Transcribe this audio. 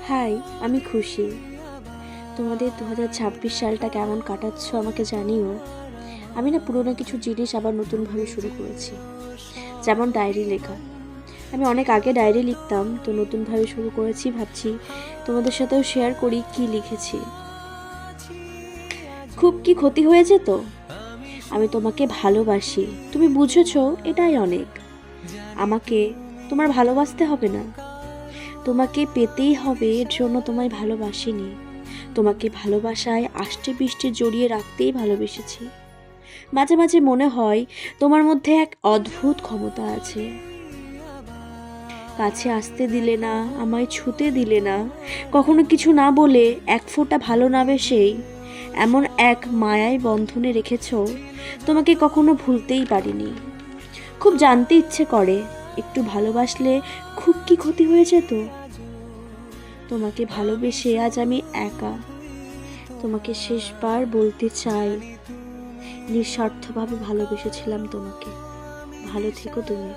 High, আমি খুশি। তোমাদের 2026 সালটা কেমন কাটাচ্ছ আমাকে জানিও। আমি না পুরোনো কিছু জিনিস আবার নতুনভাবে শুরু করেছি, যেমন ডায়েরি লেখা। আমি অনেক আগে ডায়েরি লিখতাম, তো নতুনভাবে শুরু করেছি। ভাবছি তোমাদের সাথেও শেয়ার করি কি লিখেছি। খুব কি ক্ষতি হয়েছে তো? আমি তোমাকে ভালোবাসি, তুমি বুঝেছো, এটাই অনেক। আমাকে তোমার ভালোবাসতে হবে না, তোমাকে পেতেই হবে, এর জন্য তোমায় ভালোবাসিনি। তোমাকে ভালোবাসায় আষ্টে পৃষ্ঠে জড়িয়ে রাখতেই ভালোবেসেছি। মাঝে মাঝে মনে হয় তোমার মধ্যে এক অদ্ভুত ক্ষমতা আছে। কাছে আসতে দিলে না, আমায় ছুতে দিলে না, কখনো কিছু না বলে, এক ফোঁটা ভালো না বেসেই এমন এক মায়ায় বন্ধনে রেখেছ, তোমাকে কখনো ভুলতেই পারিনি। খুব জানতে ইচ্ছে করে, একটু ভালোবাসলে খুব কি ক্ষতি হয়ে যেত? তোমাকে ভালোবেসে আজ আমি একা। তোমাকে শেষবার বলতে চাই, নিঃস্বার্থভাবে ভালোবেসেছিলাম তোমাকে। ভালো থেকো তুমি।